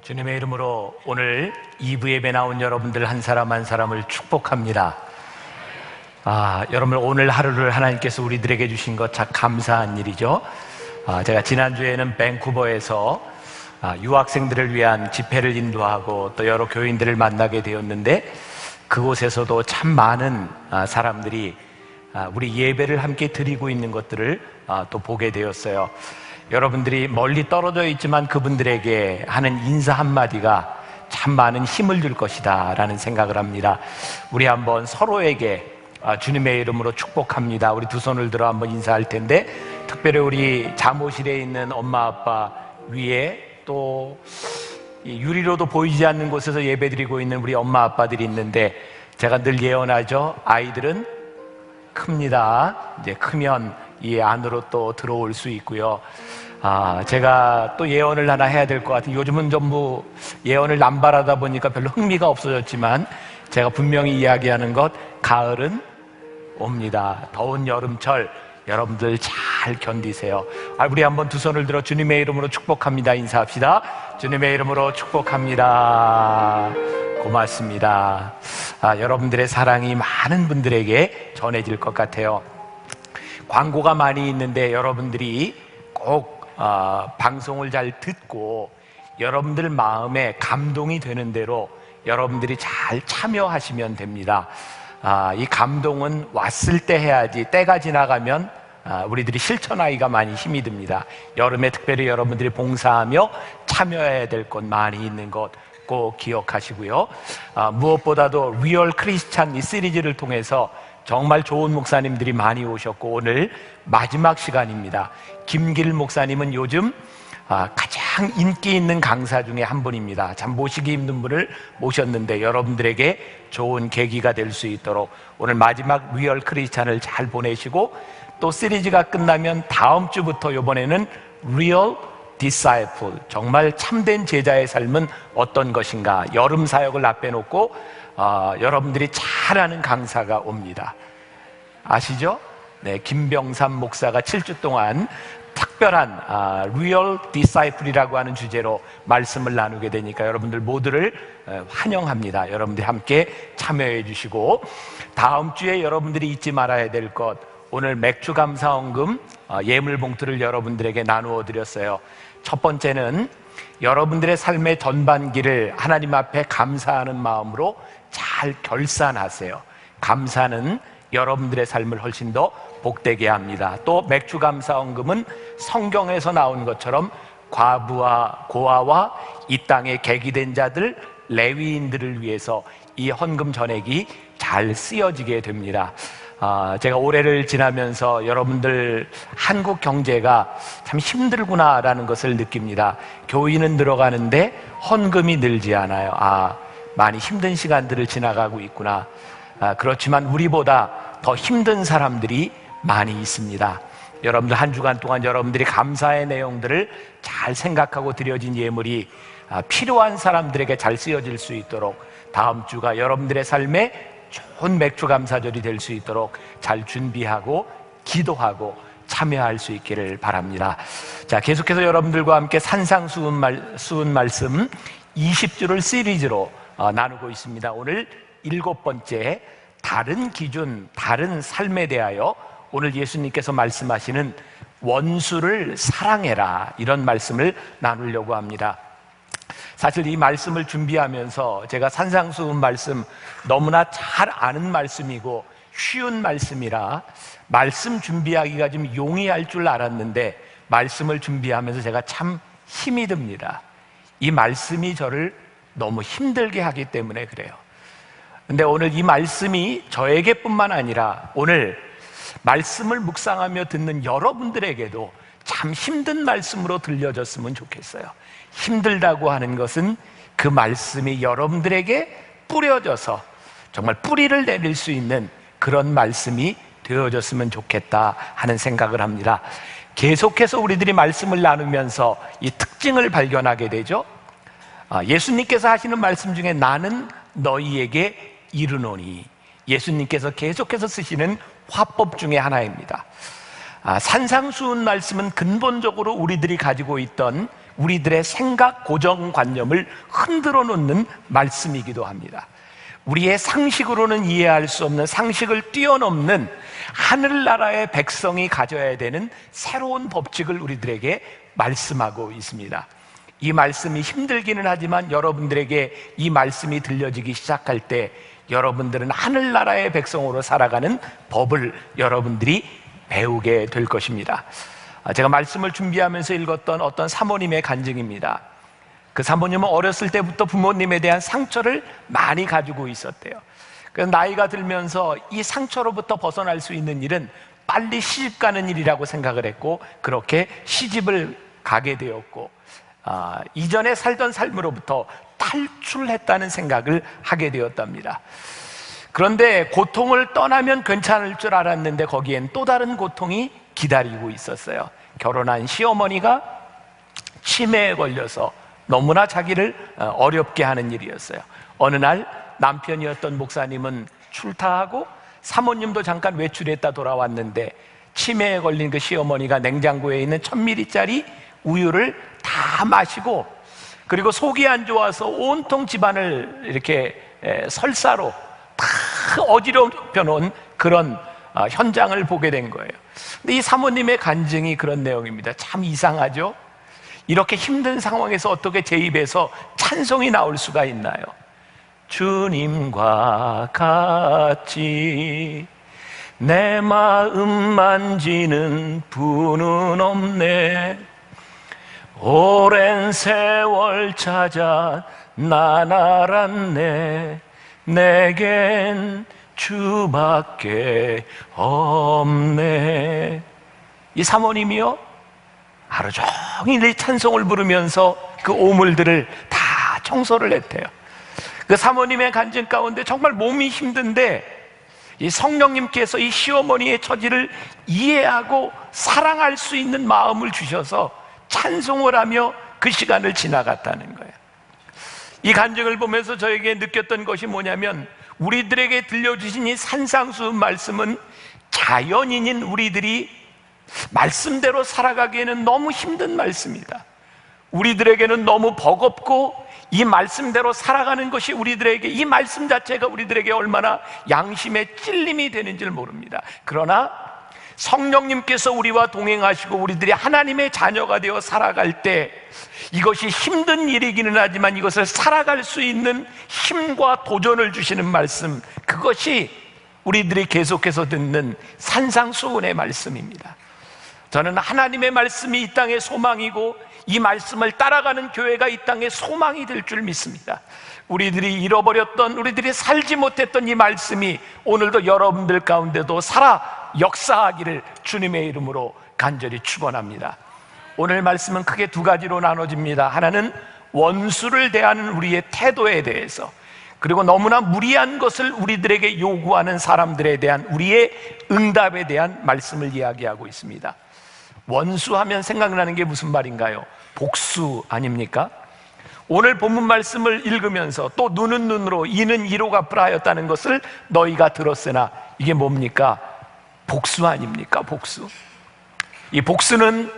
주님의 이름으로 오늘 2부 예배 나온 여러분들 한 사람 한 사람을 축복합니다. 여러분, 오늘 하루를 하나님께서 우리들에게 주신 것 참 감사한 일이죠. 제가 지난주에는 밴쿠버에서 유학생들을 위한 집회를 인도하고 또 여러 교인들을 만나게 되었는데, 그곳에서도 참 많은 사람들이 우리 예배를 함께 드리고 있는 것들을 또 보게 되었어요. 여러분들이 멀리 떨어져 있지만 그분들에게 하는 인사 한마디가 참 많은 힘을 줄 것이다 라는 생각을 합니다. 우리 한번 서로에게 주님의 이름으로 축복합니다. 우리 두 손을 들어 한번 인사할 텐데, 특별히 우리 잠옷실에 있는 엄마 아빠 위에 또 유리로도 보이지 않는 곳에서 예배드리고 있는 우리 엄마 아빠들이 있는데, 제가 늘 예언하죠. 아이들은 큽니다. 이제 크면 이 안으로 또 들어올 수 있고요. 제가 또 예언을 하나 해야 될 것 같아요. 요즘은 전부 예언을 남발하다 보니까 별로 흥미가 없어졌지만, 제가 분명히 이야기하는 것, 가을은 옵니다. 더운 여름철 여러분들 잘 견디세요. 우리 한번 두 손을 들어 주님의 이름으로 축복합니다 인사합시다. 주님의 이름으로 축복합니다. 고맙습니다. 여러분들의 사랑이 많은 분들에게 전해질 것 같아요. 광고가 많이 있는데 여러분들이 꼭 방송을 잘 듣고 여러분들 마음에 감동이 되는 대로 여러분들이 잘 참여하시면 됩니다. 이 감동은 왔을 때 해야지, 때가 지나가면 우리들이 실천하기가 많이 힘이 듭니다. 여름에 특별히 여러분들이 봉사하며 참여해야 될 것 많이 있는 것 꼭 기억하시고요. 무엇보다도 리얼 크리스찬 이 시리즈를 통해서 정말 좋은 목사님들이 많이 오셨고, 오늘 마지막 시간입니다. 김길 목사님은 요즘 가장 인기 있는 강사 중에 한 분입니다. 참 모시기 힘든 분을 모셨는데 여러분들에게 좋은 계기가 될 수 있도록 오늘 마지막 리얼 크리스찬을 잘 보내시고, 또 시리즈가 끝나면 다음 주부터 이번에는 리얼 디사이플, 정말 참된 제자의 삶은 어떤 것인가, 여름 사역을 앞에 놓고 여러분들이 잘 아는 강사가 옵니다. 아시죠? 네, 김병삼 목사가 7주 동안 특별한 리얼 디사이플이라고 하는 주제로 말씀을 나누게 되니까 여러분들 모두를 환영합니다. 여러분들이 함께 참여해 주시고, 다음 주에 여러분들이 잊지 말아야 될 것, 오늘 맥주 감사원금 예물 봉투를 여러분들에게 나누어 드렸어요. 첫 번째는 여러분들의 삶의 전반기를 하나님 앞에 감사하는 마음으로 잘 결산하세요. 감사는 여러분들의 삶을 훨씬 더 복되게 합니다. 또 맥주 감사원금은 성경에서 나온 것처럼 과부와 고아와 이 땅에 계기된 자들, 레위인들을 위해서 이 헌금 전액이 잘 쓰여지게 됩니다. 제가 올해를 지나면서 여러분들 한국 경제가 참 힘들구나라는 것을 느낍니다. 교인은 늘어가는데 헌금이 늘지 않아요. 많이 힘든 시간들을 지나가고 있구나. 그렇지만 우리보다 더 힘든 사람들이 많이 있습니다. 여러분들 한 주간 동안 여러분들이 감사의 내용들을 잘 생각하고 드려진 예물이 필요한 사람들에게 잘 쓰여질 수 있도록, 다음 주가 여러분들의 삶에 좋은 맥주 감사절이 될 수 있도록 잘 준비하고 기도하고 참여할 수 있기를 바랍니다. 자, 계속해서 여러분들과 함께 산상수훈 말씀 20주를 시리즈로 나누고 있습니다. 오늘 7번째, 다른 기준, 다른 삶에 대하여 오늘 예수님께서 말씀하시는 원수를 사랑해라, 이런 말씀을 나누려고 합니다. 사실 이 말씀을 준비하면서 제가 산상수훈 말씀 너무나 잘 아는 말씀이고 쉬운 말씀이라 말씀 준비하기가 좀 용이할 줄 알았는데, 말씀을 준비하면서 제가 참 힘이 듭니다. 이 말씀이 저를 너무 힘들게 하기 때문에 그래요. 근데 오늘 이 말씀이 저에게뿐만 아니라 오늘 말씀을 묵상하며 듣는 여러분들에게도 참 힘든 말씀으로 들려졌으면 좋겠어요. 힘들다고 하는 것은 그 말씀이 여러분들에게 뿌려져서 정말 뿌리를 내릴 수 있는 그런 말씀이 되어졌으면 좋겠다 하는 생각을 합니다. 계속해서 우리들이 말씀을 나누면서 이 특징을 발견하게 되죠. 예수님께서 하시는 말씀 중에 나는 너희에게 이르노니, 예수님께서 계속해서 쓰시는 화법 중에 하나입니다. 산상수훈 말씀은 근본적으로 우리들이 가지고 있던 우리들의 생각 고정관념을 흔들어 놓는 말씀이기도 합니다. 우리의 상식으로는 이해할 수 없는, 상식을 뛰어넘는 하늘나라의 백성이 가져야 되는 새로운 법칙을 우리들에게 말씀하고 있습니다. 이 말씀이 힘들기는 하지만 여러분들에게 이 말씀이 들려지기 시작할 때 여러분들은 하늘나라의 백성으로 살아가는 법을 여러분들이 배우게 될 것입니다. 제가 말씀을 준비하면서 읽었던 어떤 사모님의 간증입니다. 그 사모님은 어렸을 때부터 부모님에 대한 상처를 많이 가지고 있었대요. 그래서 나이가 들면서 이 상처로부터 벗어날 수 있는 일은 빨리 시집 가는 일이라고 생각을 했고, 그렇게 시집을 가게 되었고, 이전에 살던 삶으로부터 탈출했다는 생각을 하게 되었답니다. 그런데 고통을 떠나면 괜찮을 줄 알았는데 거기엔 또 다른 고통이 기다리고 있었어요. 결혼한 시어머니가 치매에 걸려서 너무나 자기를 어렵게 하는 일이었어요. 어느 날 남편이었던 목사님은 출타하고 사모님도 잠깐 외출했다 돌아왔는데 치매에 걸린 그 시어머니가 냉장고에 있는 1000ml짜리 우유를 다 마시고, 그리고 속이 안 좋아서 온통 집안을 이렇게 설사로 다 어지럽혀 놓은 그런 현장을 보게 된 거예요. 근데 이 사모님의 간증이 그런 내용입니다. 참 이상하죠? 이렇게 힘든 상황에서 어떻게 제 입에서 찬송이 나올 수가 있나요? 주님과 같이 내 마음 만지는 분은 없네. 오랜 세월 찾아 난 알았네. 내겐 주밖에 없네. 이 사모님이요, 하루 종일 이 찬송을 부르면서 그 오물들을 다 청소를 했대요. 그 사모님의 간증 가운데 정말 몸이 힘든데 이 성령님께서 이 시어머니의 처지를 이해하고 사랑할 수 있는 마음을 주셔서 찬송을 하며 그 시간을 지나갔다는 거예요. 이 간증을 보면서 저에게 느꼈던 것이 뭐냐면, 우리들에게 들려주신 이 산상수훈 말씀은 자연인인 우리들이 말씀대로 살아가기에는 너무 힘든 말씀이다. 우리들에게는 너무 버겁고 이 말씀대로 살아가는 것이 우리들에게, 이 말씀 자체가 우리들에게 얼마나 양심의 찔림이 되는지를 모릅니다. 그러나 성령님께서 우리와 동행하시고 우리들이 하나님의 자녀가 되어 살아갈 때 이것이 힘든 일이기는 하지만 이것을 살아갈 수 있는 힘과 도전을 주시는 말씀, 그것이 우리들이 계속해서 듣는 산상수훈의 말씀입니다. 저는 하나님의 말씀이 이 땅의 소망이고 이 말씀을 따라가는 교회가 이 땅의 소망이 될 줄 믿습니다. 우리들이 잃어버렸던, 우리들이 살지 못했던 이 말씀이 오늘도 여러분들 가운데도 살아 역사하기를 주님의 이름으로 간절히 축원합니다. 오늘 말씀은 크게 두 가지로 나눠집니다. 하나는 원수를 대하는 우리의 태도에 대해서, 그리고 너무나 무리한 것을 우리들에게 요구하는 사람들에 대한 우리의 응답에 대한 말씀을 이야기하고 있습니다. 원수하면 생각나는 게 무슨 말인가요? 복수 아닙니까? 오늘 본문 말씀을 읽으면서 또 눈은 눈으로 이는 이로 갚으라 하였다는 것을 너희가 들었으나, 이게 뭡니까? 복수 아닙니까? 복수. 이 복수는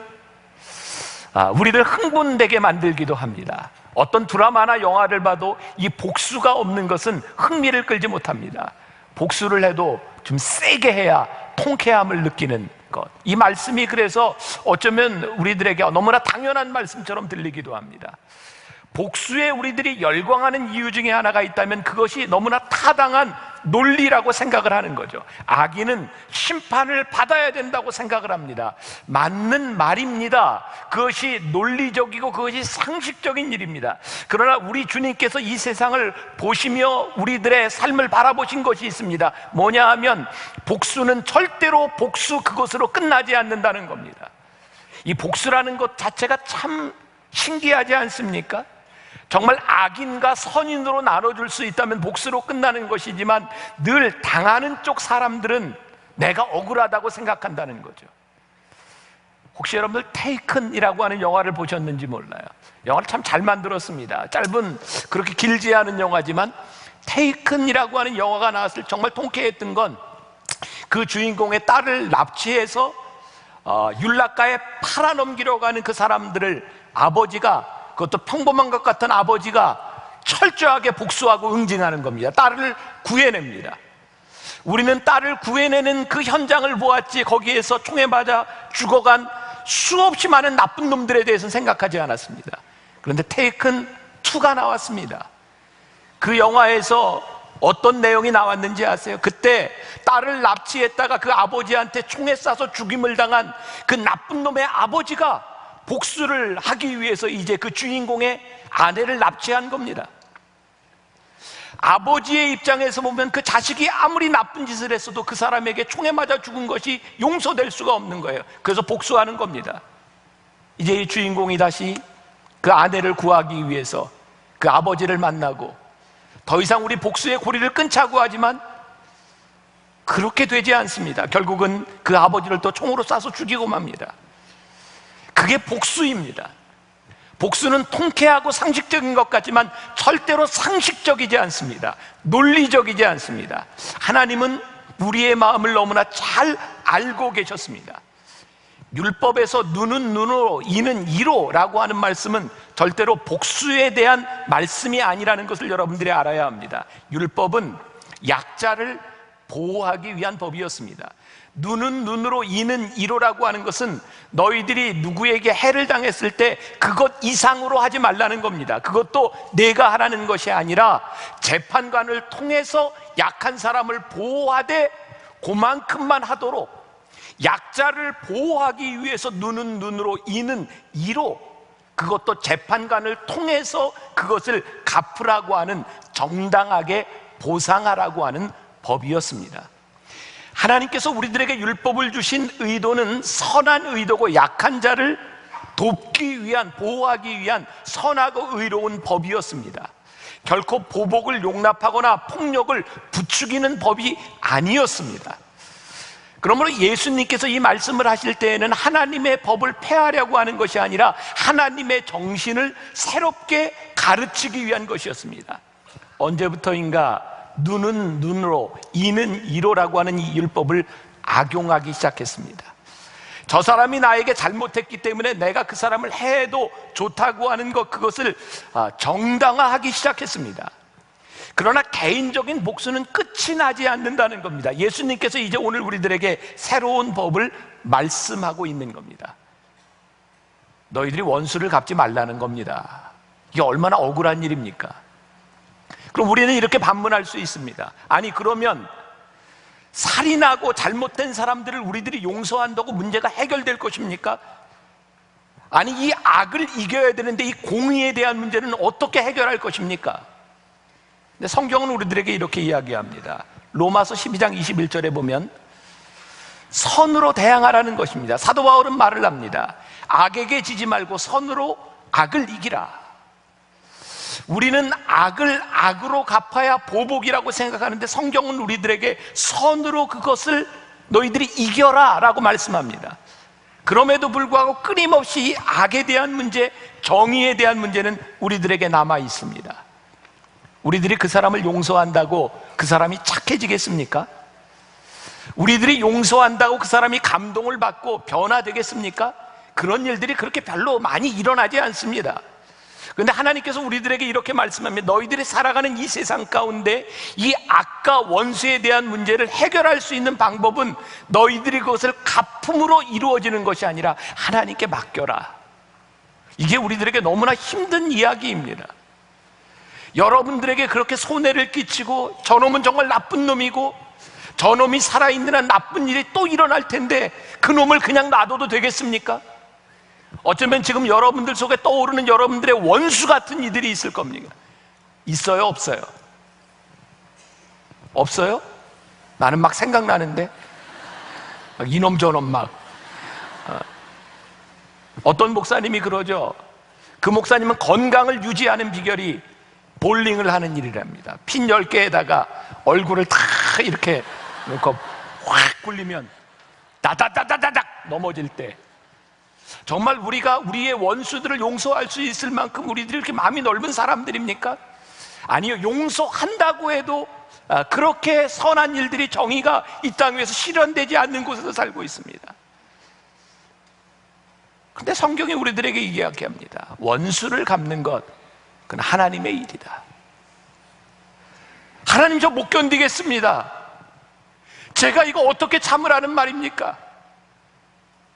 우리들 흥분되게 만들기도 합니다. 어떤 드라마나 영화를 봐도 이 복수가 없는 것은 흥미를 끌지 못합니다. 복수를 해도 좀 세게 해야 통쾌함을 느끼는 것. 이 말씀이 그래서 어쩌면 우리들에게 너무나 당연한 말씀처럼 들리기도 합니다. 복수에 우리들이 열광하는 이유 중에 하나가 있다면 그것이 너무나 타당한 논리라고 생각을 하는 거죠. 악인은 심판을 받아야 된다고 생각을 합니다. 맞는 말입니다. 그것이 논리적이고 그것이 상식적인 일입니다. 그러나 우리 주님께서 이 세상을 보시며 우리들의 삶을 바라보신 것이 있습니다. 뭐냐 하면 복수는 절대로 복수 그것으로 끝나지 않는다는 겁니다. 이 복수라는 것 자체가 참 신기하지 않습니까? 정말 악인과 선인으로 나눠줄 수 있다면 복수로 끝나는 것이지만 늘 당하는 쪽 사람들은 내가 억울하다고 생각한다는 거죠. 혹시 여러분들 테이큰이라고 하는 영화를 보셨는지 몰라요. 영화를 참 잘 만들었습니다. 짧은, 그렇게 길지 않은 영화지만 테이큰이라고 하는 영화가 나왔을 때 정말 통쾌했던 건 그 주인공의 딸을 납치해서 윤락가에 팔아넘기려고 하는 그 사람들을 아버지가, 그것도 평범한 것 같은 아버지가 철저하게 복수하고 응징하는 겁니다. 딸을 구해냅니다. 우리는 딸을 구해내는 그 현장을 보았지, 거기에서 총에 맞아 죽어간 수없이 많은 나쁜 놈들에 대해서는 생각하지 않았습니다. 그런데 테이큰 2가 나왔습니다. 그 영화에서 어떤 내용이 나왔는지 아세요? 그때 딸을 납치했다가 그 아버지한테 총에 쏴서 죽임을 당한 그 나쁜 놈의 아버지가 복수를 하기 위해서 이제 그 주인공의 아내를 납치한 겁니다. 아버지의 입장에서 보면 그 자식이 아무리 나쁜 짓을 했어도 그 사람에게 총에 맞아 죽은 것이 용서될 수가 없는 거예요. 그래서 복수하는 겁니다. 이제 이 주인공이 다시 그 아내를 구하기 위해서 그 아버지를 만나고, 더 이상 우리 복수의 고리를 끊자고 하지만 그렇게 되지 않습니다. 결국은 그 아버지를 또 총으로 쏴서 죽이고 맙니다. 그게 복수입니다. 복수는 통쾌하고 상식적인 것 같지만 절대로 상식적이지 않습니다. 논리적이지 않습니다. 하나님은 우리의 마음을 너무나 잘 알고 계셨습니다. 율법에서 눈은 눈으로, 이는 이로 라고 하는 말씀은 절대로 복수에 대한 말씀이 아니라는 것을 여러분들이 알아야 합니다. 율법은 약자를 보호하기 위한 법이었습니다. 눈은 눈으로, 이는 이로라고 하는 것은 너희들이 누구에게 해를 당했을 때 그것 이상으로 하지 말라는 겁니다. 그것도 내가 하라는 것이 아니라 재판관을 통해서 약한 사람을 보호하되 그만큼만 하도록, 약자를 보호하기 위해서 눈은 눈으로, 이는 이로, 그것도 재판관을 통해서 그것을 갚으라고 하는, 정당하게 보상하라고 하는 법이었습니다. 하나님께서 우리들에게 율법을 주신 의도는 선한 의도고 약한 자를 돕기 위한, 보호하기 위한 선하고 의로운 법이었습니다. 결코 보복을 용납하거나 폭력을 부추기는 법이 아니었습니다. 그러므로 예수님께서 이 말씀을 하실 때에는 하나님의 법을 폐하려고 하는 것이 아니라 하나님의 정신을 새롭게 가르치기 위한 것이었습니다. 언제부터인가 눈은 눈으로, 이는 이로라고 하는 이 율법을 악용하기 시작했습니다. 저 사람이 나에게 잘못했기 때문에 내가 그 사람을 해도 좋다고 하는 것, 그것을 정당화하기 시작했습니다. 그러나 개인적인 복수는 끝이 나지 않는다는 겁니다. 예수님께서 이제 오늘 우리들에게 새로운 법을 말씀하고 있는 겁니다. 너희들이 원수를 갚지 말라는 겁니다. 이게 얼마나 억울한 일입니까? 그럼 우리는 이렇게 반문할 수 있습니다. 아니, 그러면 살인하고 잘못된 사람들을 우리들이 용서한다고 문제가 해결될 것입니까? 아니, 이 악을 이겨야 되는데 이 공의에 대한 문제는 어떻게 해결할 것입니까? 근데 성경은 우리들에게 이렇게 이야기합니다. 로마서 12장 21절에 보면 선으로 대항하라는 것입니다. 사도 바울은 말을 합니다. 악에게 지지 말고 선으로 악을 이기라. 우리는 악을 악으로 갚아야 보복이라고 생각하는데 성경은 우리들에게 선으로 그것을 너희들이 이겨라 라고 말씀합니다. 그럼에도 불구하고 끊임없이 악에 대한 문제, 정의에 대한 문제는 우리들에게 남아 있습니다. 우리들이 그 사람을 용서한다고 그 사람이 착해지겠습니까? 우리들이 용서한다고 그 사람이 감동을 받고 변화되겠습니까? 그런 일들이 그렇게 별로 많이 일어나지 않습니다. 그런데 하나님께서 우리들에게 이렇게 말씀합니다. 너희들이 살아가는 이 세상 가운데 이 악과 원수에 대한 문제를 해결할 수 있는 방법은 너희들이 그것을 갚음으로 이루어지는 것이 아니라 하나님께 맡겨라. 이게 우리들에게 너무나 힘든 이야기입니다. 여러분들에게 그렇게 손해를 끼치고 저놈은 정말 나쁜 놈이고 저놈이 살아있는 한 나쁜 일이 또 일어날 텐데 그 놈을 그냥 놔둬도 되겠습니까? 어쩌면 지금 여러분들 속에 떠오르는 여러분들의 원수 같은 이들이 있을 겁니다. 있어요? 없어요? 없어요? 나는 막 생각나는데 이놈 저놈 막 어떤 목사님이 그러죠. 그 목사님은 건강을 유지하는 비결이 볼링을 하는 일이랍니다. 핀 10개에다가 얼굴을 다 이렇게 놓고 확 굴리면 다다다다다닥 넘어질 때 정말 우리가 우리의 원수들을 용서할 수 있을 만큼 우리들이 이렇게 마음이 넓은 사람들입니까? 아니요, 용서한다고 해도 그렇게 선한 일들이, 정의가 이 땅 위에서 실현되지 않는 곳에서 살고 있습니다. 근데 성경이 우리들에게 이야기합니다. 원수를 갚는 것, 그건 하나님의 일이다. 하나님, 저 못 견디겠습니다. 제가 이거 어떻게 참으라는 말입니까?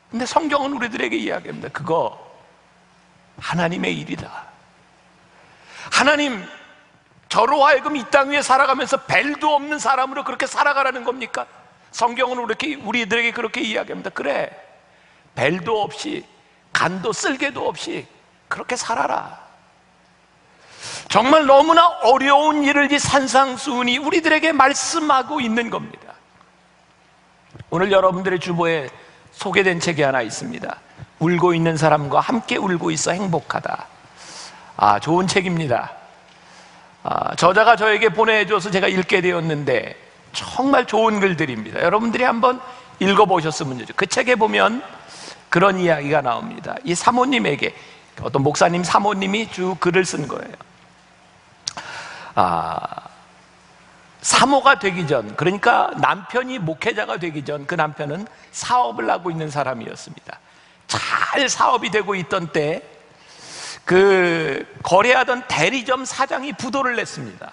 근데 성경은 우리들에게 이야기합니다. 그거 하나님의 일이다. 하나님, 저로 하여금 이 땅 위에 살아가면서 벨도 없는 사람으로 그렇게 살아가라는 겁니까? 성경은 우리들에게 그렇게 이야기합니다. 그래, 벨도 없이 간도 쓸개도 없이 그렇게 살아라. 정말 너무나 어려운 일을 이 산상수훈이 우리들에게 말씀하고 있는 겁니다. 오늘 여러분들의 주보에 소개된 책이 하나 있습니다. 울고 있는 사람과 함께 울고 있어 행복하다. 좋은 책입니다. 저자가 저에게 보내줘서 제가 읽게 되었는데 정말 좋은 글들입니다. 여러분들이 한번 읽어보셨으면 좋죠. 그 책에 보면 그런 이야기가 나옵니다. 이 사모님에게, 어떤 목사님 사모님이 쭉 글을 쓴 거예요. 사모가 되기 전, 그러니까 남편이 목회자가 되기 전 그 남편은 사업을 하고 있는 사람이었습니다. 잘 사업이 되고 있던 때 그 거래하던 대리점 사장이 부도를 냈습니다.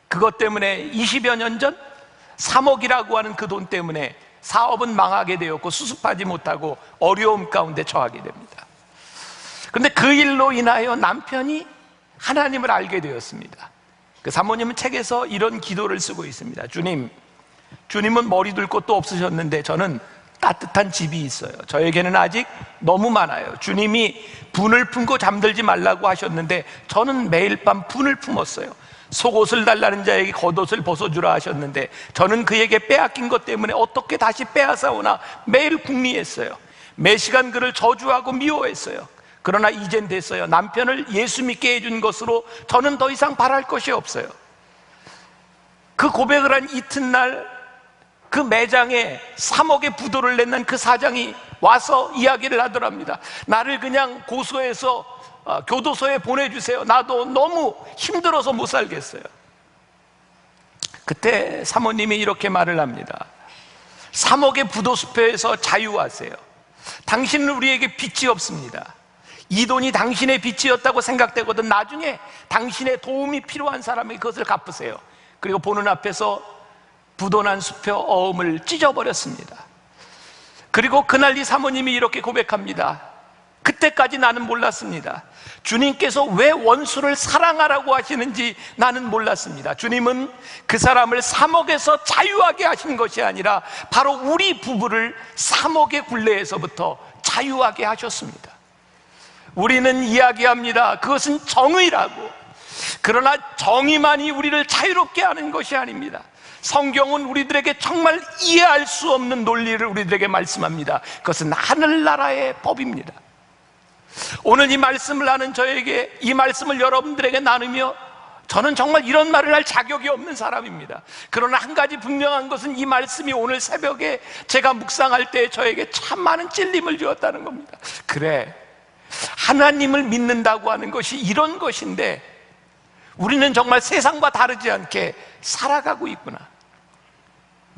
그것 때문에 20여 년 전 3억이라고 하는 그 돈 때문에 사업은 망하게 되었고 수습하지 못하고 어려움 가운데 처하게 됩니다. 그런데 그 일로 인하여 남편이 하나님을 알게 되었습니다. 그 사모님은 책에서 이런 기도를 쓰고 있습니다. 주님은 머리 둘 곳도 없으셨는데 저는 따뜻한 집이 있어요. 저에게는 아직 너무 많아요. 주님이 분을 품고 잠들지 말라고 하셨는데 저는 매일 밤 분을 품었어요. 속옷을 달라는 자에게 겉옷을 벗어주라 하셨는데 저는 그에게 빼앗긴 것 때문에 어떻게 다시 빼앗아오나 매일 궁리했어요. 매 시간 그를 저주하고 미워했어요. 그러나 이젠 됐어요. 남편을 예수 믿게 해준 것으로 저는 더 이상 바랄 것이 없어요. 그 고백을 한 이튿날 그 매장에 3억의 부도를 냈는 그 사장이 와서 이야기를 하더랍니다. 나를 그냥 고소해서 교도소에 보내주세요. 나도 너무 힘들어서 못 살겠어요. 그때 사모님이 이렇게 말을 합니다. 3억의 부도수표에서 자유하세요. 당신은 우리에게 빚이 없습니다. 이 돈이 당신의 빚이었다고 생각되거든 나중에 당신의 도움이 필요한 사람에게 그것을 갚으세요. 그리고 보는 앞에서 부도난 수표 어음을 찢어버렸습니다. 그리고 그날 이 사모님이 이렇게 고백합니다. 그때까지 나는 몰랐습니다. 주님께서 왜 원수를 사랑하라고 하시는지 나는 몰랐습니다. 주님은 그 사람을 3억에서 자유하게 하신 것이 아니라 바로 우리 부부를 3억의 굴레에서부터 자유하게 하셨습니다. 우리는 이야기합니다. 그것은 정의라고. 그러나 정의만이 우리를 자유롭게 하는 것이 아닙니다. 성경은 우리들에게 정말 이해할 수 없는 논리를 우리들에게 말씀합니다. 그것은 하늘나라의 법입니다. 오늘 이 말씀을 하는 저에게 이 말씀을 여러분들에게 나누며 저는 정말 이런 말을 할 자격이 없는 사람입니다. 그러나 한 가지 분명한 것은 이 말씀이 오늘 새벽에 제가 묵상할 때 저에게 참 많은 찔림을 주었다는 겁니다. 그래, 하나님을 믿는다고 하는 것이 이런 것인데 우리는 정말 세상과 다르지 않게 살아가고 있구나.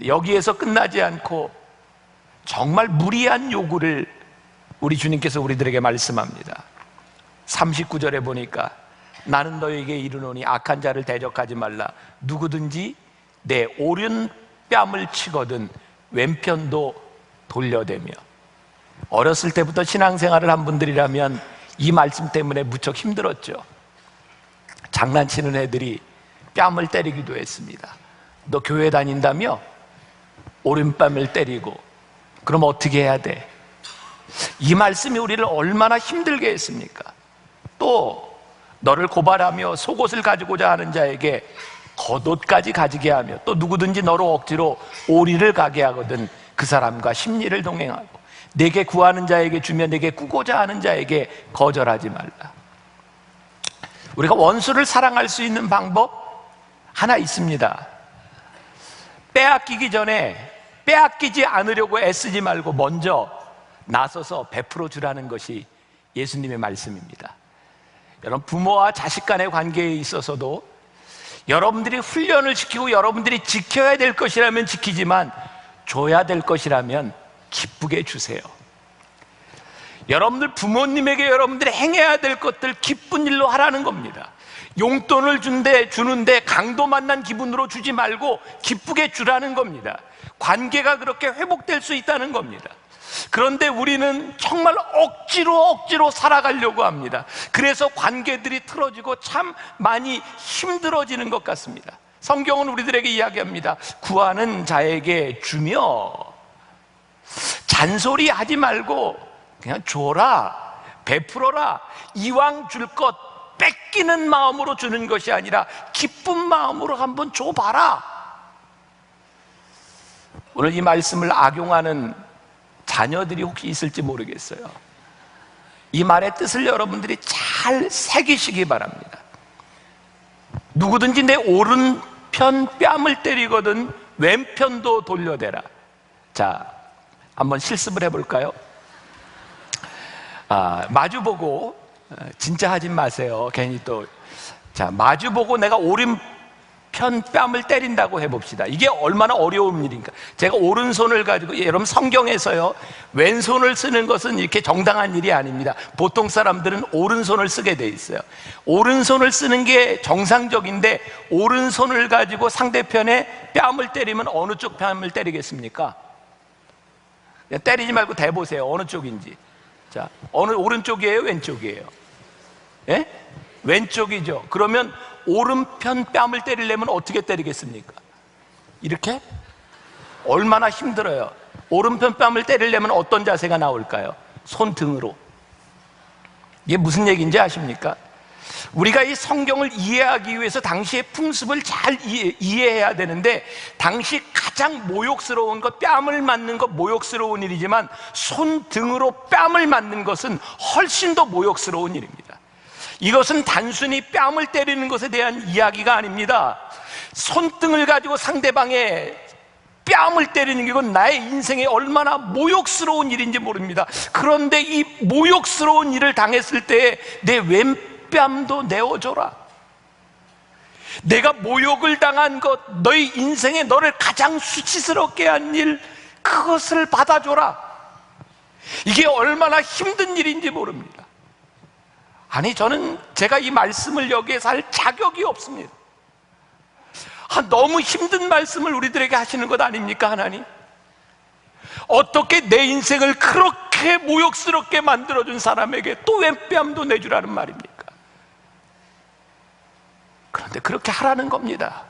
여기에서 끝나지 않고 정말 무리한 요구를 우리 주님께서 우리들에게 말씀합니다. 39절에 보니까 나는 너에게 이르노니 악한 자를 대적하지 말라. 누구든지 내 오른뺨을 치거든 왼편도 돌려대며. 어렸을 때부터 신앙생활을 한 분들이라면 이 말씀 때문에 무척 힘들었죠. 장난치는 애들이 뺨을 때리기도 했습니다. 너 교회 다닌다며? 오른뺨을 때리고. 그럼 어떻게 해야 돼? 이 말씀이 우리를 얼마나 힘들게 했습니까? 또 너를 고발하며 속옷을 가지고자 하는 자에게 겉옷까지 가지게 하며 또 누구든지 너로 억지로 오리를 가게 하거든 그 사람과 심리를 동행하고 내게 구하는 자에게 주며 내게 꾸고자 하는 자에게 거절하지 말라. 우리가 원수를 사랑할 수 있는 방법 하나 있습니다. 빼앗기기 전에 빼앗기지 않으려고 애쓰지 말고 먼저 나서서 베풀어 주라는 것이 예수님의 말씀입니다. 여러분, 부모와 자식 간의 관계에 있어서도 여러분들이 훈련을 시키고 여러분들이 지켜야 될 것이라면 지키지만 줘야 될 것이라면 기쁘게 주세요. 여러분들 부모님에게 여러분들이 행해야 될 것들 기쁜 일로 하라는 겁니다. 용돈을 주는데 강도 만난 기분으로 주지 말고 기쁘게 주라는 겁니다. 관계가 그렇게 회복될 수 있다는 겁니다. 그런데 우리는 정말 억지로 살아가려고 합니다. 그래서 관계들이 틀어지고 참 많이 힘들어지는 것 같습니다. 성경은 우리들에게 이야기합니다. 구하는 자에게 주며, 잔소리 하지 말고 그냥 줘라, 베풀어라. 이왕 줄 것 뺏기는 마음으로 주는 것이 아니라 기쁜 마음으로 한번 줘봐라. 오늘 이 말씀을 악용하는 자녀들이 혹시 있을지 모르겠어요. 이 말의 뜻을 여러분들이 잘 새기시기 바랍니다. 누구든지 내 오른편 뺨을 때리거든 왼편도 돌려대라. 자, 한번 실습을 해볼까요? 마주보고, 진짜 하지 마세요. 괜히 또. 자, 마주보고 내가 오른편 뺨을 때린다고 해봅시다. 이게 얼마나 어려운 일인가. 제가 오른손을 가지고, 여러분 성경에서요, 왼손을 쓰는 것은 이렇게 정당한 일이 아닙니다. 보통 사람들은 오른손을 쓰게 돼 있어요. 오른손을 쓰는 게 정상적인데, 오른손을 가지고 상대편의 뺨을 때리면 어느 쪽 뺨을 때리겠습니까? 그냥 때리지 말고 대보세요. 어느 쪽인지. 자, 오른쪽이에요? 왼쪽이에요? 예? 왼쪽이죠. 그러면 오른편 뺨을 때리려면 어떻게 때리겠습니까? 이렇게? 얼마나 힘들어요. 오른편 뺨을 때리려면 어떤 자세가 나올까요? 손등으로. 이게 무슨 얘기인지 아십니까? 우리가 이 성경을 이해하기 위해서 당시의 풍습을 잘 이해해야 되는데, 당시 가장 모욕스러운 것, 뺨을 맞는 것 모욕스러운 일이지만 손등으로 뺨을 맞는 것은 훨씬 더 모욕스러운 일입니다. 이것은 단순히 뺨을 때리는 것에 대한 이야기가 아닙니다. 손등을 가지고 상대방의 뺨을 때리는 게 이건 나의 인생에 얼마나 모욕스러운 일인지 모릅니다. 그런데 이 모욕스러운 일을 당했을 때 내 왼뺨도 내어줘라. 내가 모욕을 당한 것, 너희 인생에 너를 가장 수치스럽게 한 일, 그것을 받아줘라. 이게 얼마나 힘든 일인지 모릅니다. 아니, 저는 제가 이 말씀을 여기에서 할 자격이 없습니다. 너무 힘든 말씀을 우리들에게 하시는 것 아닙니까, 하나님? 어떻게 내 인생을 그렇게 모욕스럽게 만들어준 사람에게 또 왼뺨도 내주라는 말입니까? 그런데 그렇게 하라는 겁니다.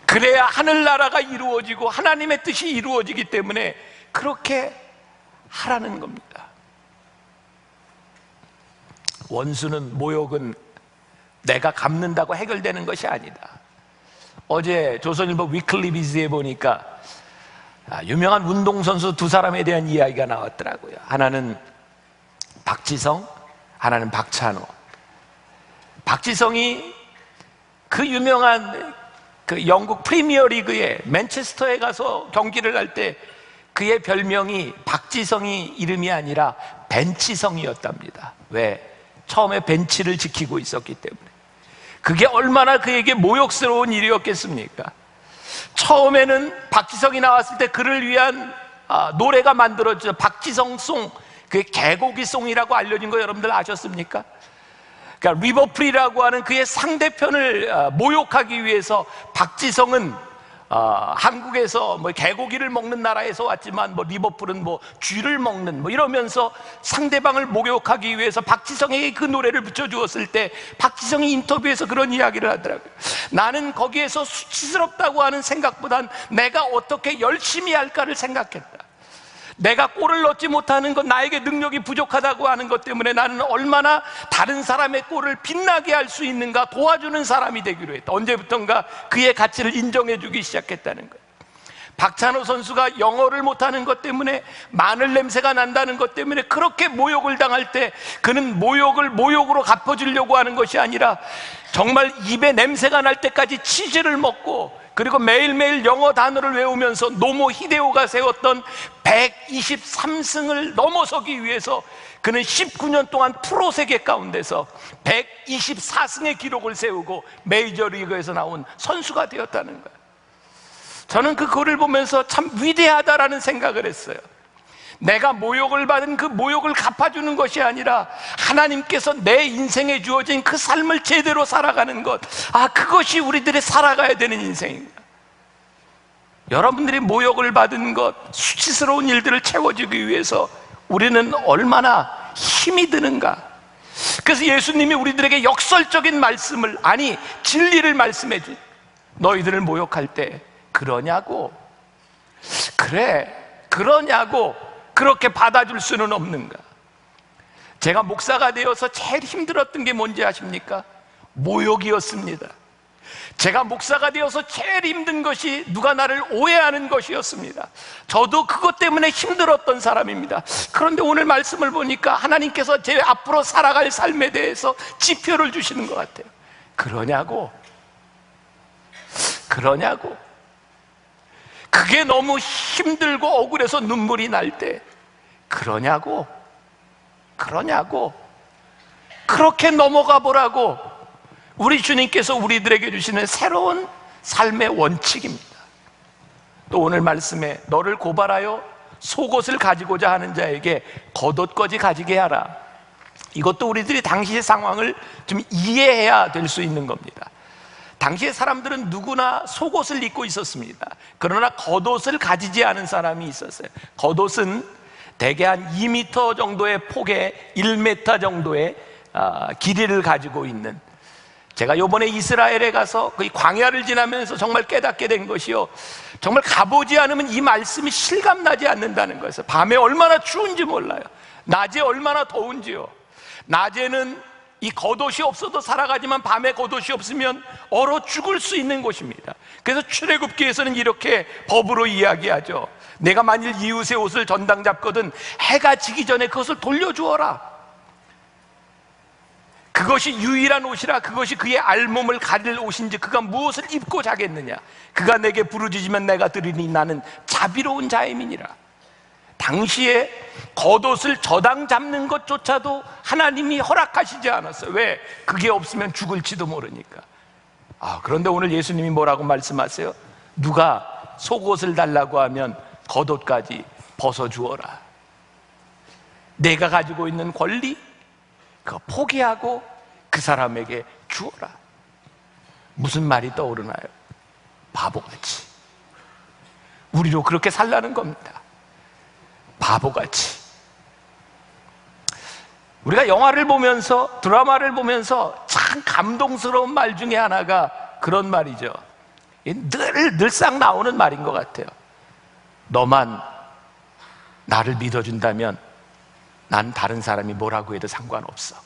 그래야 하늘나라가 이루어지고 하나님의 뜻이 이루어지기 때문에 그렇게 하라는 겁니다. 원수는, 모욕은 내가 갚는다고 해결되는 것이 아니다. 어제 조선일보 위클리 비즈에 보니까 유명한 운동선수 두 사람에 대한 이야기가 나왔더라고요. 하나는 박지성, 하나는 박찬호. 박지성이 그 유명한 그 영국 프리미어 리그에 맨체스터에 가서 경기를 할 때 그의 별명이 박지성이 이름이 아니라 벤치성이었답니다. 왜? 처음에 벤치를 지키고 있었기 때문에. 그게 얼마나 그에게 모욕스러운 일이었겠습니까? 처음에는 박지성이 나왔을 때 그를 위한 노래가 만들어져, 박지성송, 그게 개고기송이라고 알려진 거 여러분들 아셨습니까? 그러니까 리버풀이라고 하는 그의 상대편을 모욕하기 위해서 박지성은 한국에서 뭐 개고기를 먹는 나라에서 왔지만 뭐 리버풀은 뭐 쥐를 먹는 뭐 이러면서 상대방을 모욕하기 위해서 박지성에게 그 노래를 붙여주었을 때 박지성이 인터뷰에서 그런 이야기를 하더라고요. 나는 거기에서 수치스럽다고 하는 생각보단 내가 어떻게 열심히 할까를 생각했다. 내가 골을 넣지 못하는 것, 나에게 능력이 부족하다고 하는 것 때문에 나는 얼마나 다른 사람의 골을 빛나게 할 수 있는가 도와주는 사람이 되기로 했다. 언제부턴가 그의 가치를 인정해 주기 시작했다는 거예요. 박찬호 선수가 영어를 못하는 것 때문에, 마늘 냄새가 난다는 것 때문에 그렇게 모욕을 당할 때 그는 모욕을 모욕으로 갚아주려고 하는 것이 아니라 정말 입에 냄새가 날 때까지 치즈를 먹고, 그리고 매일매일 영어 단어를 외우면서 노모 히데오가 세웠던 123승을 넘어서기 위해서 그는 19년 동안 프로 세계 가운데서 124승의 기록을 세우고 메이저리그에서 나온 선수가 되었다는 거예요. 저는 그 글을 보면서 참 위대하다라는 생각을 했어요. 내가 모욕을 받은 그 모욕을 갚아주는 것이 아니라 하나님께서 내 인생에 주어진 그 삶을 제대로 살아가는 것, 그것이 우리들의 살아가야 되는 인생입니다. 여러분들이 모욕을 받은 것, 수치스러운 일들을 채워주기 위해서 우리는 얼마나 힘이 드는가. 그래서 예수님이 우리들에게 역설적인 말씀을, 진리를 말씀해 준, 너희들을 모욕할 때 그러냐고, 그러냐고 그렇게 받아줄 수는 없는가. 제가 목사가 되어서 제일 힘들었던 게 뭔지 아십니까? 모욕이었습니다. 제가 목사가 되어서 제일 힘든 것이 누가 나를 오해하는 것이었습니다. 저도 그것 때문에 힘들었던 사람입니다. 그런데 오늘 말씀을 보니까 하나님께서 제 앞으로 살아갈 삶에 대해서 지표를 주시는 것 같아요. 그러냐고. 그게 너무 힘들고 억울해서 눈물이 날 때 그러냐고 그렇게 넘어가 보라고 우리 주님께서 우리들에게 주시는 새로운 삶의 원칙입니다. 또 오늘 말씀에 너를 고발하여 속옷을 가지고자 하는 자에게 겉옷까지 가지게 하라. 이것도 우리들이 당시의 상황을 좀 이해해야 될 수 있는 겁니다. 당시의 사람들은 누구나 속옷을 입고 있었습니다. 그러나 겉옷을 가지지 않은 사람이 있었어요. 겉옷은 대개 한 2m 정도의 폭에 1m 정도의 길이를 가지고 있는, 제가 요번에 이스라엘에 가서 그 광야를 지나면서 정말 깨닫게 된 것이요, 정말 가보지 않으면 이 말씀이 실감나지 않는다는 것이에요. 밤에 얼마나 추운지 몰라요. 낮에 얼마나 더운지요. 낮에는 이 겉옷이 없어도 살아가지만 밤에 겉옷이 없으면 얼어 죽을 수 있는 곳입니다. 그래서 출애굽기에서는 이렇게 법으로 이야기하죠. 내가 만일 이웃의 옷을 전당 잡거든 해가 지기 전에 그것을 돌려주어라. 그것이 유일한 옷이라. 그것이 그의 알몸을 가릴 옷인지 그가 무엇을 입고 자겠느냐. 그가 내게 부르짖으면 내가 들으니 나는 자비로운 자임이니라. 당시에 겉옷을 저당 잡는 것조차도 하나님이 허락하시지 않았어요. 왜? 그게 없으면 죽을지도 모르니까. 그런데 오늘 예수님이 뭐라고 말씀하세요? 누가 속옷을 달라고 하면 겉옷까지 벗어주어라. 내가 가지고 있는 권리 그거 포기하고 그 사람에게 주어라. 무슨 말이 떠오르나요? 바보같이. 우리도 그렇게 살라는 겁니다. 바보같이. 우리가 영화를 보면서, 드라마를 보면서 참 감동스러운 말 중에 하나가 그런 말이죠. 늘상 나오는 말인 것 같아요. 너만 나를 믿어준다면 난 다른 사람이 뭐라고 해도 상관없어.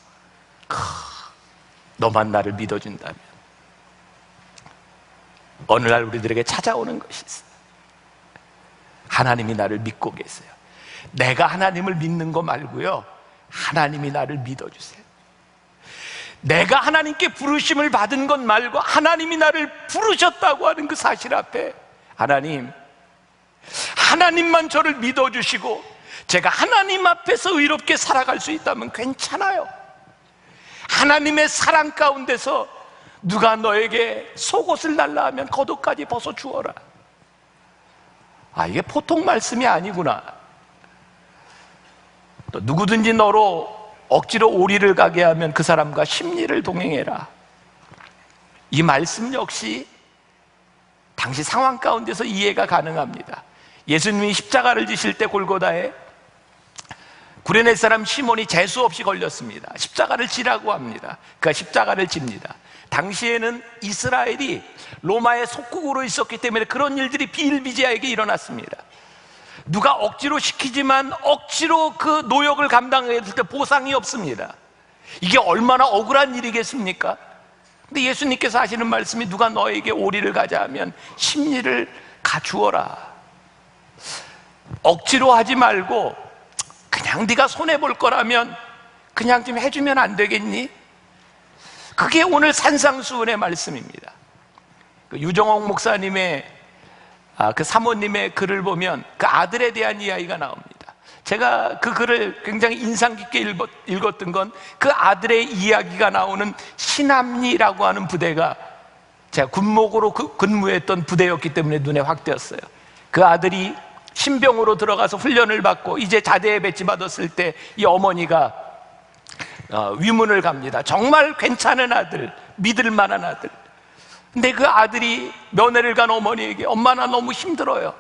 너만 나를 믿어준다면. 어느 날 우리들에게 찾아오는 것이 있어요. 하나님이 나를 믿고 계세요. 내가 하나님을 믿는 거 말고요, 하나님이 나를 믿어주세요. 내가 하나님께 부르심을 받은 것 말고 하나님이 나를 부르셨다고 하는 그 사실 앞에, 하나님만 저를 믿어주시고 제가 하나님 앞에서 의롭게 살아갈 수 있다면 괜찮아요. 하나님의 사랑 가운데서 누가 너에게 속옷을 달라 하면 겉옷까지 벗어주어라. 이게 보통 말씀이 아니구나. 또 누구든지 너로 억지로 오리를 가게 하면 그 사람과 십리를 동행해라. 이 말씀 역시 당시 상황 가운데서 이해가 가능합니다. 예수님이 십자가를 지실 때 골고다에 구레네 사람 시몬이 재수 없이 걸렸습니다. 십자가를 지라고 합니다. 그러니까 십자가를 집니다. 당시에는 이스라엘이 로마의 속국으로 있었기 때문에 그런 일들이 비일비재하게 일어났습니다. 누가 억지로 시키지만 억지로 그 노역을 감당했을 때 보상이 없습니다. 이게 얼마나 억울한 일이겠습니까? 근데 예수님께서 하시는 말씀이 누가 너에게 오리를 가자 하면 십리를 가주어라. 억지로 하지 말고 그냥 네가 손해볼 거라면 그냥 좀 해주면 안 되겠니? 그게 오늘 산상수훈의 말씀입니다. 유정옥 목사님의 그 사모님의 글을 보면 그 아들에 대한 이야기가 나옵니다. 제가 그 글을 굉장히 인상 깊게 읽었던 건 그 아들의 이야기가 나오는 신암리라고 하는 부대가 제가 군목으로 근무했던 부대였기 때문에 눈에 확 띄었어요. 그 아들이 신병으로 들어가서 훈련을 받고 이제 자대에 배치받았을 때 이 어머니가 위문을 갑니다. 정말 괜찮은 아들, 믿을 만한 아들. 근데 그 아들이 면회를 간 어머니에게 엄마 나 너무 힘들어요.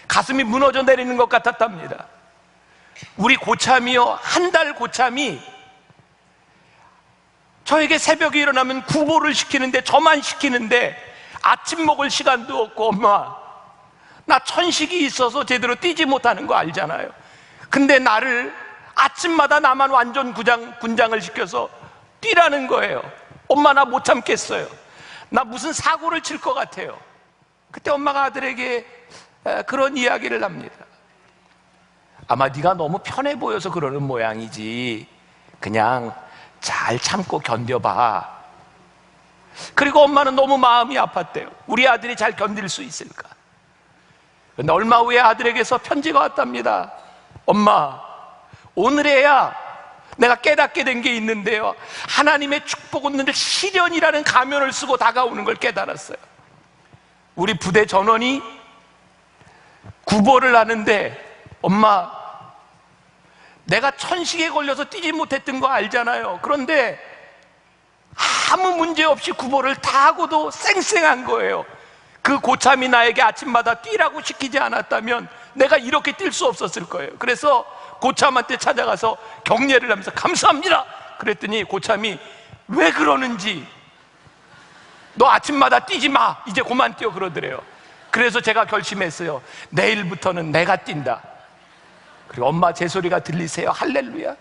가슴이 무너져 내리는 것 같았답니다. 우리 고참이요, 한 달 고참이 저에게 새벽에 일어나면 구보를 시키는데, 저만 시키는데 아침 먹을 시간도 없고, 엄마 나 천식이 있어서 제대로 뛰지 못하는 거 알잖아요. 근데 나를 아침마다 나만 완전 군장을 시켜서 뛰라는 거예요. 엄마 나 못 참겠어요. 나 무슨 사고를 칠 것 같아요. 그때 엄마가 아들에게 그런 이야기를 합니다. 아마 네가 너무 편해 보여서 그러는 모양이지, 그냥 잘 참고 견뎌봐. 그리고 엄마는 너무 마음이 아팠대요. 우리 아들이 잘 견딜 수 있을까? 근데 얼마 후에 아들에게서 편지가 왔답니다. 엄마, 오늘에야 내가 깨닫게 된 게 있는데요, 하나님의 축복은 늘 시련이라는 가면을 쓰고 다가오는 걸 깨달았어요. 우리 부대 전원이 구보를 하는데, 엄마 내가 천식에 걸려서 뛰지 못했던 거 알잖아요. 그런데 아무 문제 없이 구보를 다 하고도 쌩쌩한 거예요. 그 고참이 나에게 아침마다 뛰라고 시키지 않았다면 내가 이렇게 뛸 수 없었을 거예요. 그래서 고참한테 찾아가서 격려를 하면서 감사합니다 그랬더니 고참이 왜 그러는지, 너 아침마다 뛰지 마, 이제 그만 뛰어 그러더래요. 그래서 제가 결심했어요. 내일부터는 내가 뛴다. 그리고 엄마 제 소리가 들리세요? 할렐루야.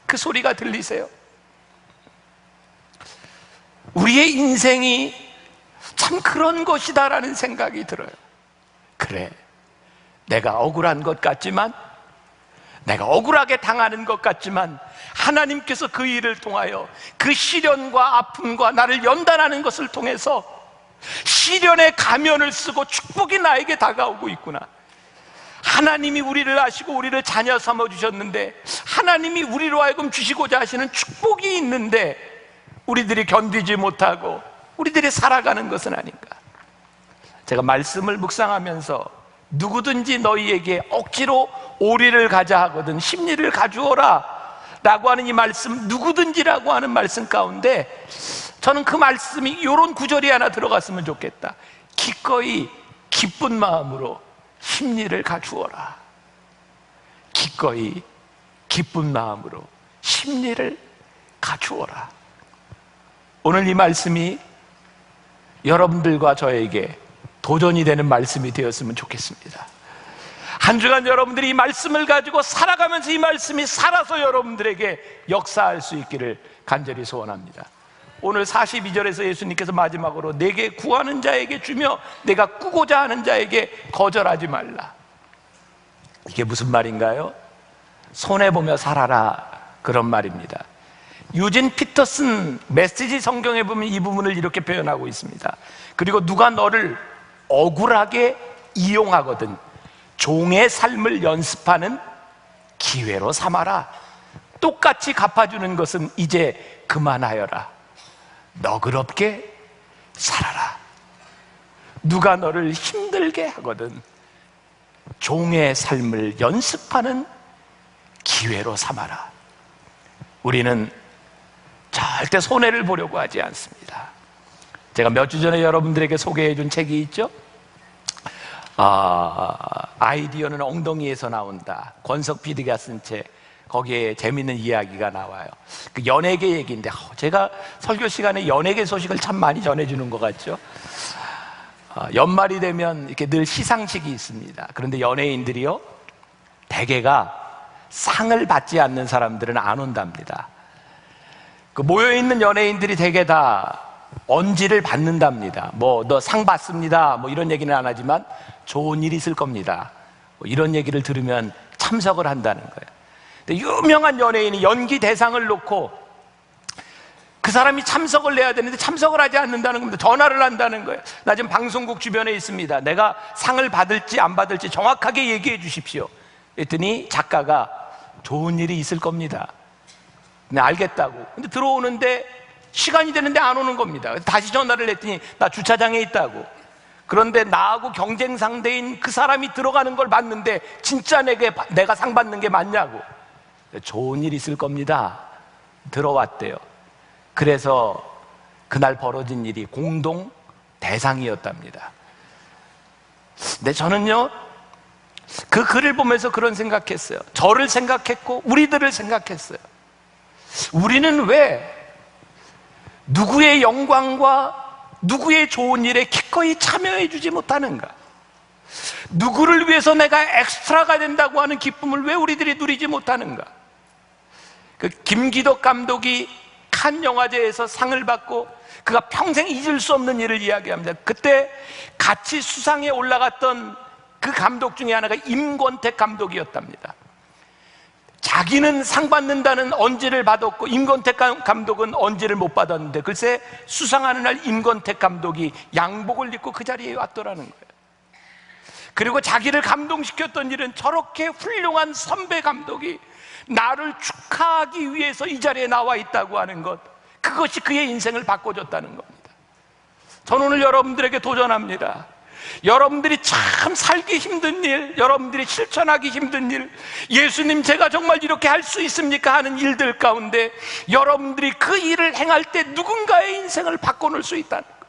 그 소리가 들리세요? 우리의 인생이 참 그런 것이다라는 생각이 들어요. 그래, 내가 억울한 것 같지만, 내가 억울하게 당하는 것 같지만 하나님께서 그 일을 통하여 그 시련과 아픔과 나를 연단하는 것을 통해서 시련의 가면을 쓰고 축복이 나에게 다가오고 있구나. 하나님이 우리를 아시고 우리를 자녀 삼아주셨는데, 하나님이 우리로 하여금 주시고자 하시는 축복이 있는데 우리들이 견디지 못하고 우리들이 살아가는 것은 아닌가. 제가 말씀을 묵상하면서 누구든지 너희에게 억지로 오리를 가자 하거든 심리를 가주어라 라고 하는 이 말씀, 누구든지라고 하는 말씀 가운데 저는 그 말씀이 이런 구절이 하나 들어갔으면 좋겠다. 기꺼이 기쁜 마음으로 심리를 가주어라. 기꺼이 기쁜 마음으로 심리를 가주어라. 오늘 이 말씀이 여러분들과 저에게 도전이 되는 말씀이 되었으면 좋겠습니다. 한 주간 여러분들이 이 말씀을 가지고 살아가면서 이 말씀이 살아서 여러분들에게 역사할 수 있기를 간절히 소원합니다. 오늘 42절에서 예수님께서 마지막으로 내게 구하는 자에게 주며 내가 꾸고자 하는 자에게 거절하지 말라. 이게 무슨 말인가요? 손해보며 살아라, 그런 말입니다. 유진 피터슨 메시지 성경에 보면 이 부분을 이렇게 표현하고 있습니다. 그리고 누가 너를 억울하게 이용하거든 종의 삶을 연습하는 기회로 삼아라. 똑같이 갚아주는 것은 이제 그만하여라. 너그럽게 살아라. 누가 너를 힘들게 하거든 종의 삶을 연습하는 기회로 삼아라. 우리는 절대 손해를 보려고 하지 않습니다. 제가 몇 주 전에 여러분들에게 소개해 준 책이 있죠. 아이디어는 엉덩이에서 나온다. 권석 PD가 쓴 책. 거기에 재밌는 이야기가 나와요. 그 연예계 얘기인데 제가 설교 시간에 연예계 소식을 참 많이 전해주는 것 같죠. 연말이 되면 이렇게 늘 시상식이 있습니다. 그런데 연예인들이요, 대개가 상을 받지 않는 사람들은 안 온답니다. 그 모여있는 연예인들이 대개 다 언지를 받는답니다. 뭐 너 상 받습니다 뭐 이런 얘기는 안 하지만 좋은 일이 있을 겁니다 뭐 이런 얘기를 들으면 참석을 한다는 거예요. 근데 유명한 연예인이 연기 대상을 놓고 그 사람이 참석을 해야 되는데 참석을 하지 않는다는 겁니다. 전화를 한다는 거예요. 나 지금 방송국 주변에 있습니다. 내가 상을 받을지 안 받을지 정확하게 얘기해 주십시오. 그랬더니 작가가 좋은 일이 있을 겁니다. 네, 알겠다고. 근데 들어오는데 시간이 되는데 안 오는 겁니다. 다시 전화를 했더니 나 주차장에 있다고. 그런데 나하고 경쟁 상대인 그 사람이 들어가는 걸 봤는데 진짜 내가 상 받는 게 맞냐고. 좋은 일 있을 겁니다. 들어왔대요. 그래서 그날 벌어진 일이 공동 대상이었답니다. 근데 저는요, 그 글을 보면서 그런 생각했어요. 저를 생각했고 우리들을 생각했어요. 우리는 왜 누구의 영광과 누구의 좋은 일에 기꺼이 참여해 주지 못하는가? 누구를 위해서 내가 엑스트라가 된다고 하는 기쁨을 왜 우리들이 누리지 못하는가? 그 김기덕 감독이 칸 영화제에서 상을 받고 그가 평생 잊을 수 없는 일을 이야기합니다. 그때 같이 수상에 올라갔던 그 감독 중에 하나가 임권택 감독이었답니다. 자기는 상 받는다는 언지를 받았고 임권택 감독은 언지를 못 받았는데 글쎄 수상하는 날 임권택 감독이 양복을 입고 그 자리에 왔더라는 거예요. 그리고 자기를 감동시켰던 일은 저렇게 훌륭한 선배 감독이 나를 축하하기 위해서 이 자리에 나와 있다고 하는 것, 그것이 그의 인생을 바꿔줬다는 겁니다. 저는 오늘 여러분들에게 도전합니다. 여러분들이 참 살기 힘든 일, 여러분들이 실천하기 힘든 일, 예수님 제가 정말 이렇게 할 수 있습니까? 하는 일들 가운데 여러분들이 그 일을 행할 때 누군가의 인생을 바꿔놓을 수 있다는 거예요.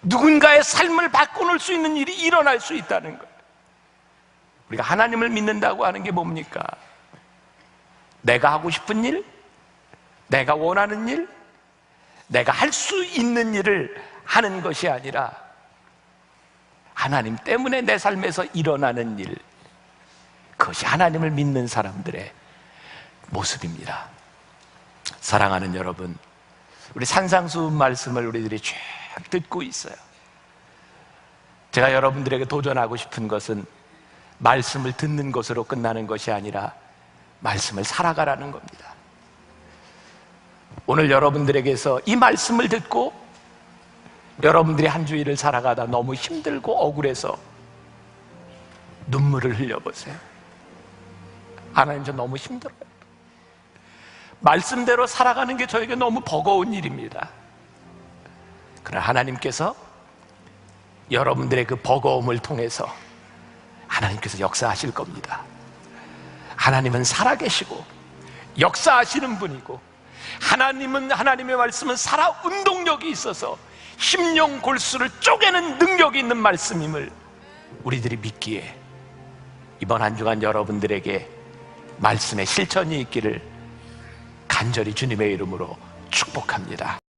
누군가의 삶을 바꿔놓을 수 있는 일이 일어날 수 있다는 거예요. 우리가 하나님을 믿는다고 하는 게 뭡니까? 내가 하고 싶은 일, 내가 원하는 일, 내가 할 수 있는 일을 하는 것이 아니라 하나님 때문에 내 삶에서 일어나는 일, 그것이 하나님을 믿는 사람들의 모습입니다. 사랑하는 여러분, 우리 산상수훈 말씀을 우리들이 쭉 듣고 있어요. 제가 여러분들에게 도전하고 싶은 것은 말씀을 듣는 것으로 끝나는 것이 아니라 말씀을 살아가라는 겁니다. 오늘 여러분들에게서 이 말씀을 듣고 여러분들이 한 주일을 살아가다 너무 힘들고 억울해서 눈물을 흘려보세요. 하나님, 저 너무 힘들어요. 말씀대로 살아가는 게 저에게 너무 버거운 일입니다. 그러나 하나님께서 여러분들의 그 버거움을 통해서 하나님께서 역사하실 겁니다. 하나님은 살아계시고 역사하시는 분이고, 하나님은, 하나님의 말씀은 살아 운동력이 있어서 심령 골수를 쪼개는 능력이 있는 말씀임을 우리들이 믿기에 이번 한 주간 여러분들에게 말씀의 실천이 있기를 간절히 주님의 이름으로 축복합니다.